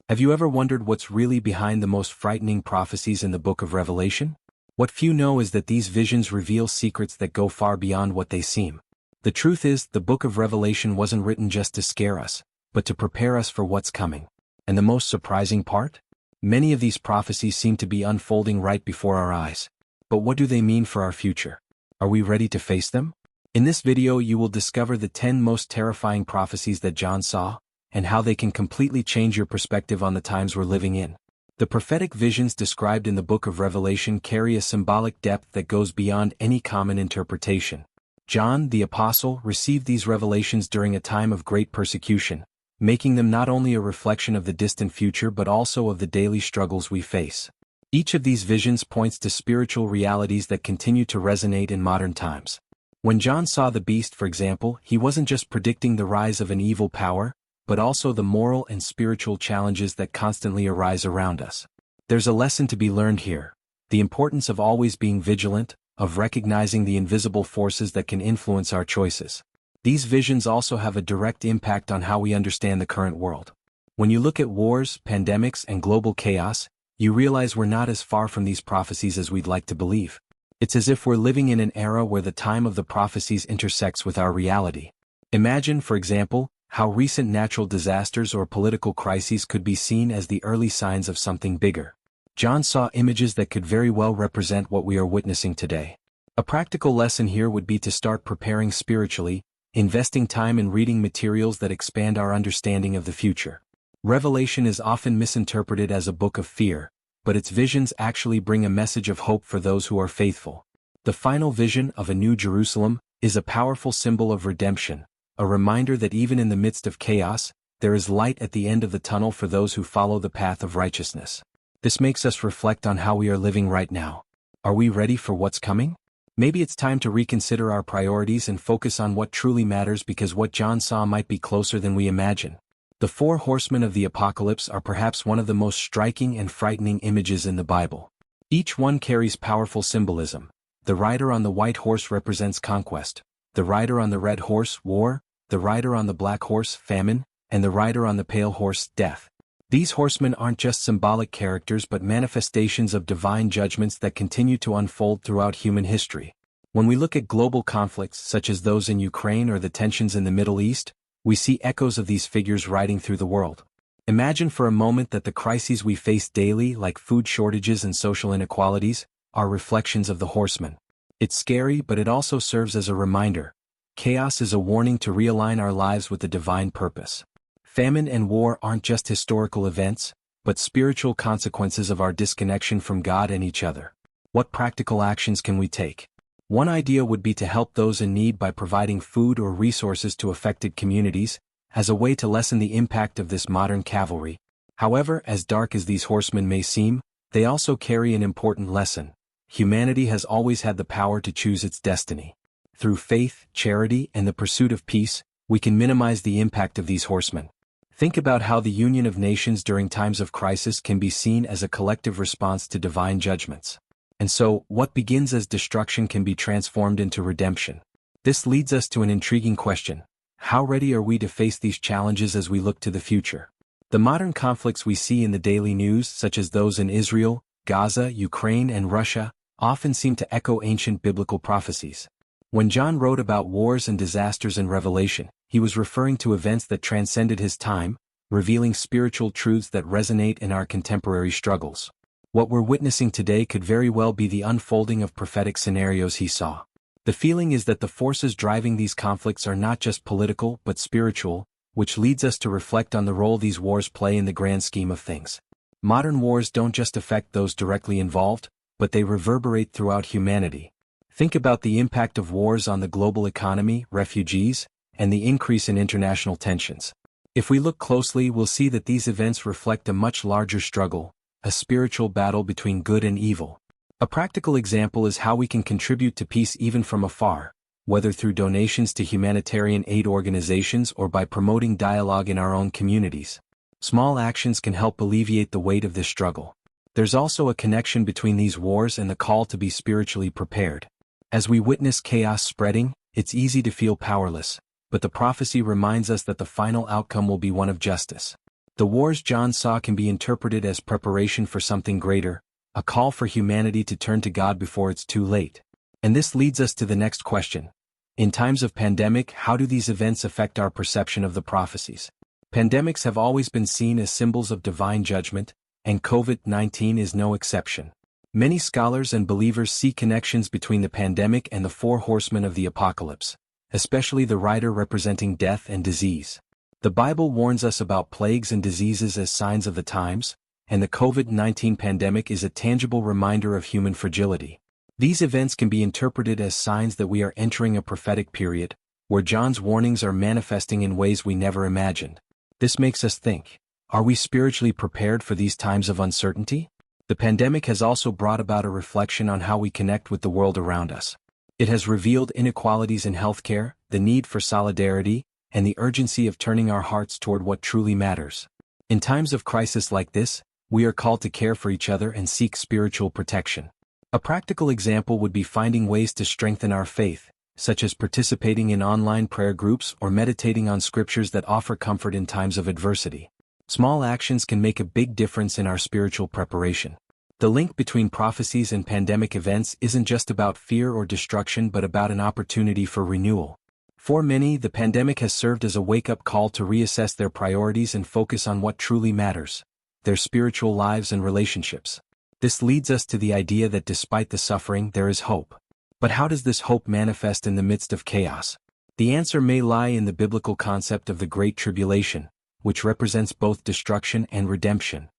Have you ever wondered what's really behind the most frightening prophecies in the book of Revelation? What few know is that these visions reveal secrets that go far beyond what they seem. The truth is, the book of Revelation wasn't written just to scare us, but to prepare us for what's coming. And the most surprising part? Many of these prophecies seem to be unfolding right before our eyes. But what do they mean for our future? Are we ready to face them? In this video you will discover the 10 most terrifying prophecies that John saw, and how they can completely change your perspective on the times we're living in. The prophetic visions described in the book of Revelation carry a symbolic depth that goes beyond any common interpretation. John, the apostle, received these revelations during a time of great persecution, making them not only a reflection of the distant future but also of the daily struggles we face. Each of these visions points to spiritual realities that continue to resonate in modern times. When John saw the beast, for example, he wasn't just predicting the rise of an evil power, but also the moral and spiritual challenges that constantly arise around us. There's a lesson to be learned here: the importance of always being vigilant, of recognizing the invisible forces that can influence our choices. These visions also have a direct impact on how we understand the current world. When you look at wars, pandemics, and global chaos, you realize we're not as far from these prophecies as we'd like to believe. It's as if we're living in an era where the time of the prophecies intersects with our reality. Imagine, for example, how recent natural disasters or political crises could be seen as the early signs of something bigger. John saw images that could very well represent what we are witnessing today. A practical lesson here would be to start preparing spiritually, investing time in reading materials that expand our understanding of the future. Revelation is often misinterpreted as a book of fear, but its visions actually bring a message of hope for those who are faithful. The final vision of a New Jerusalem is a powerful symbol of redemption, a reminder that even in the midst of chaos, there is light at the end of the tunnel for those who follow the path of righteousness. This makes us reflect on how we are living right now. Are we ready for what's coming? Maybe it's time to reconsider our priorities and focus on what truly matters, because what John saw might be closer than we imagine. The 4 horsemen of the apocalypse are perhaps one of the most striking and frightening images in the Bible. Each one carries powerful symbolism. The rider on the white horse represents conquest, the rider on the red horse, war, the rider on the black horse, famine, and the rider on the pale horse, death. These horsemen aren't just symbolic characters but manifestations of divine judgments that continue to unfold throughout human history. When we look at global conflicts such as those in Ukraine or the tensions in the Middle East, we see echoes of these figures riding through the world. Imagine for a moment that the crises we face daily, like food shortages and social inequalities, are reflections of the horsemen. It's scary, but it also serves as a reminder. Chaos is a warning to realign our lives with the divine purpose. Famine and war aren't just historical events, but spiritual consequences of our disconnection from God and each other. What practical actions can we take? One idea would be to help those in need by providing food or resources to affected communities, as a way to lessen the impact of this modern cavalry. However, as dark as these horsemen may seem, they also carry an important lesson. Humanity has always had the power to choose its destiny. Through faith, charity, and the pursuit of peace, we can minimize the impact of these horsemen. Think about how the union of nations during times of crisis can be seen as a collective response to divine judgments. And so, what begins as destruction can be transformed into redemption. This leads us to an intriguing question: how ready are we to face these challenges as we look to the future? The modern conflicts we see in the daily news, such as those in Israel, Gaza, Ukraine, and Russia, often seem to echo ancient biblical prophecies. When John wrote about wars and disasters in Revelation, he was referring to events that transcended his time, revealing spiritual truths that resonate in our contemporary struggles. What we're witnessing today could very well be the unfolding of prophetic scenarios he saw. The feeling is that the forces driving these conflicts are not just political but spiritual, which leads us to reflect on the role these wars play in the grand scheme of things. Modern wars don't just affect those directly involved, but they reverberate throughout humanity. Think about the impact of wars on the global economy, refugees, and the increase in international tensions. If we look closely, we'll see that these events reflect a much larger struggle, a spiritual battle between good and evil. A practical example is how we can contribute to peace even from afar, whether through donations to humanitarian aid organizations or by promoting dialogue in our own communities. Small actions can help alleviate the weight of this struggle. There's also a connection between these wars and the call to be spiritually prepared. As we witness chaos spreading, it's easy to feel powerless, but the prophecy reminds us that the final outcome will be one of justice. The wars John saw can be interpreted as preparation for something greater, a call for humanity to turn to God before it's too late. And this leads us to the next question. In times of pandemic, how do these events affect our perception of the prophecies? Pandemics have always been seen as symbols of divine judgment, and COVID-19 is no exception. Many scholars and believers see connections between the pandemic and the four horsemen of the apocalypse, especially the rider representing death and disease. The Bible warns us about plagues and diseases as signs of the times, and the COVID-19 pandemic is a tangible reminder of human fragility. These events can be interpreted as signs that we are entering a prophetic period, where John's warnings are manifesting in ways we never imagined. This makes us think, are we spiritually prepared for these times of uncertainty? The pandemic has also brought about a reflection on how we connect with the world around us. It has revealed inequalities in healthcare, the need for solidarity, and the urgency of turning our hearts toward what truly matters. In times of crisis like this, we are called to care for each other and seek spiritual protection. A practical example would be finding ways to strengthen our faith, such as participating in online prayer groups or meditating on scriptures that offer comfort in times of adversity. Small actions can make a big difference in our spiritual preparation. The link between prophecies and pandemic events isn't just about fear or destruction but about an opportunity for renewal. For many, the pandemic has served as a wake-up call to reassess their priorities and focus on what truly matters, their spiritual lives and relationships. This leads us to the idea that despite the suffering, there is hope. But how does this hope manifest in the midst of chaos? The answer may lie in the biblical concept of the Great Tribulation, which represents both destruction and redemption.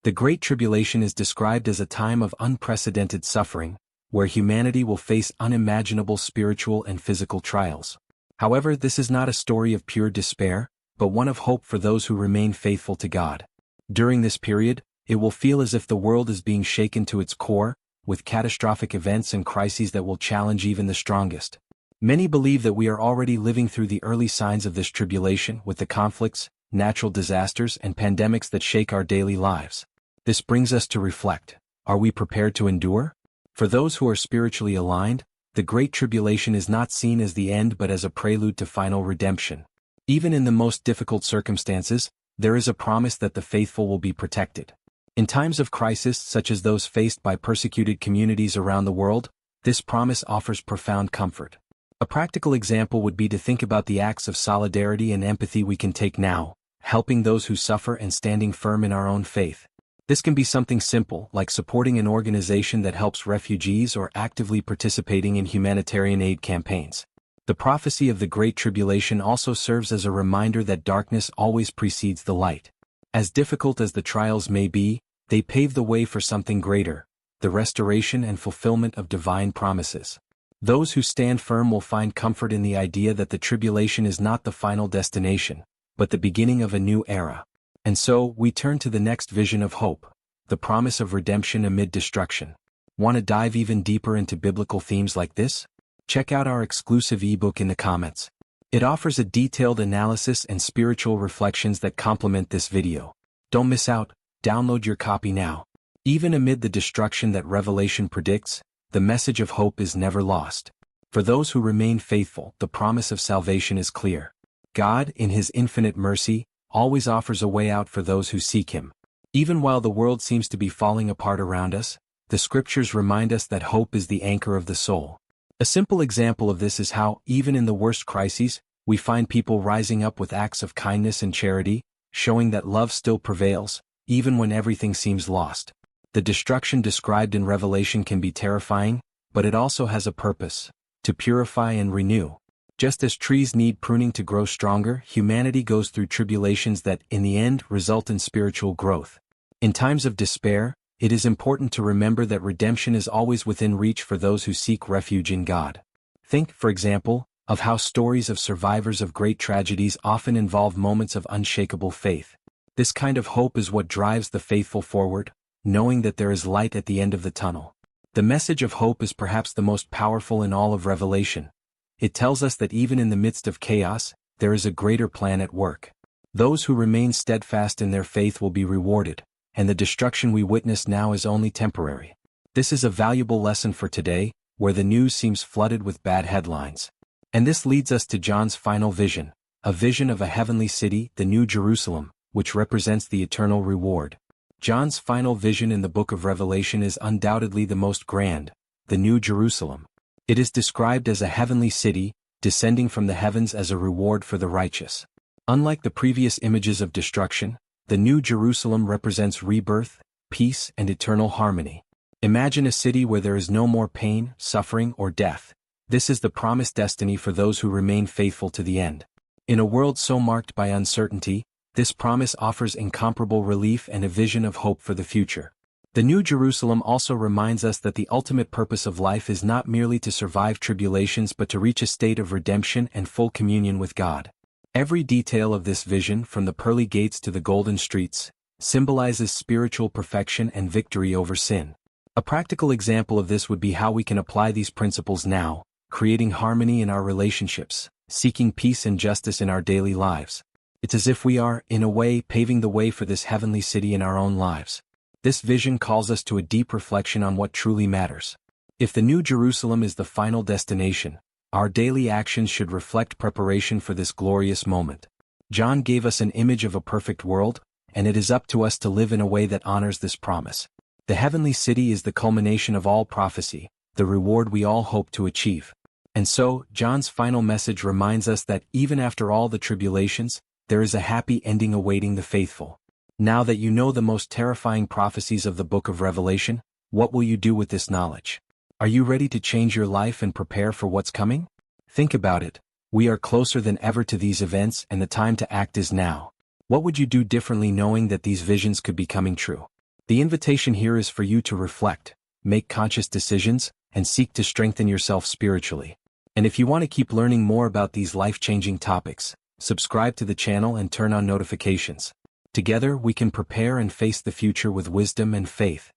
The Great Tribulation is described as a time of unprecedented suffering, where humanity will face unimaginable spiritual and physical trials. However, this is not a story of pure despair, but one of hope for those who remain faithful to God. During this period, it will feel as if the world is being shaken to its core, with catastrophic events and crises that will challenge even the strongest. Many believe that we are already living through the early signs of this tribulation with the conflicts, natural disasters, and pandemics that shake our daily lives. This brings us to reflect. Are we prepared to endure? For those who are spiritually aligned, the Great Tribulation is not seen as the end but as a prelude to final redemption. Even in the most difficult circumstances, there is a promise that the faithful will be protected. In times of crisis such as those faced by persecuted communities around the world, this promise offers profound comfort. A practical example would be to think about the acts of solidarity and empathy we can take now, helping those who suffer and standing firm in our own faith. This can be something simple, like supporting an organization that helps refugees or actively participating in humanitarian aid campaigns. The prophecy of the Great Tribulation also serves as a reminder that darkness always precedes the light. As difficult as the trials may be, they pave the way for something greater, the restoration and fulfillment of divine promises. Those who stand firm will find comfort in the idea that the tribulation is not the final destination, but the beginning of a new era. And so, we turn to the next vision of hope, the promise of redemption amid destruction. Want to dive even deeper into biblical themes like this? Check out our exclusive ebook in the comments. It offers a detailed analysis and spiritual reflections that complement this video. Don't miss out, download your copy now. Even amid the destruction that Revelation predicts, the message of hope is never lost. For those who remain faithful, the promise of salvation is clear. God, in His infinite mercy, always offers a way out for those who seek Him. Even while the world seems to be falling apart around us, the Scriptures remind us that hope is the anchor of the soul. A simple example of this is how, even in the worst crises, we find people rising up with acts of kindness and charity, showing that love still prevails, even when everything seems lost. The destruction described in Revelation can be terrifying, but it also has a purpose: to purify and renew. Just as trees need pruning to grow stronger, humanity goes through tribulations that, in the end, result in spiritual growth. In times of despair, it is important to remember that redemption is always within reach for those who seek refuge in God. Think, for example, of how stories of survivors of great tragedies often involve moments of unshakable faith. This kind of hope is what drives the faithful forward, knowing that there is light at the end of the tunnel. The message of hope is perhaps the most powerful in all of Revelation. It tells us that even in the midst of chaos, there is a greater plan at work. Those who remain steadfast in their faith will be rewarded, and the destruction we witness now is only temporary. This is a valuable lesson for today, where the news seems flooded with bad headlines. And this leads us to John's final vision, a vision of a heavenly city, the New Jerusalem, which represents the eternal reward. John's final vision in the book of Revelation is undoubtedly the most grand, the New Jerusalem. It is described as a heavenly city, descending from the heavens as a reward for the righteous. Unlike the previous images of destruction, the New Jerusalem represents rebirth, peace, and eternal harmony. Imagine a city where there is no more pain, suffering, or death. This is the promised destiny for those who remain faithful to the end. In a world so marked by uncertainty, this promise offers incomparable relief and a vision of hope for the future. The New Jerusalem also reminds us that the ultimate purpose of life is not merely to survive tribulations but to reach a state of redemption and full communion with God. Every detail of this vision, from the pearly gates to the golden streets, symbolizes spiritual perfection and victory over sin. A practical example of this would be how we can apply these principles now, creating harmony in our relationships, seeking peace and justice in our daily lives. It's as if we are, in a way, paving the way for this heavenly city in our own lives. This vision calls us to a deep reflection on what truly matters. If the New Jerusalem is the final destination, our daily actions should reflect preparation for this glorious moment. John gave us an image of a perfect world, and it is up to us to live in a way that honors this promise. The heavenly city is the culmination of all prophecy, the reward we all hope to achieve. And so, John's final message reminds us that even after all the tribulations, there is a happy ending awaiting the faithful. Now that you know the most terrifying prophecies of the book of Revelation, what will you do with this knowledge? Are you ready to change your life and prepare for what's coming? Think about it. We are closer than ever to these events, and the time to act is now. What would you do differently knowing that these visions could be coming true? The invitation here is for you to reflect, make conscious decisions, and seek to strengthen yourself spiritually. And if you want to keep learning more about these life-changing topics, subscribe to the channel and turn on notifications. Together we can prepare and face the future with wisdom and faith.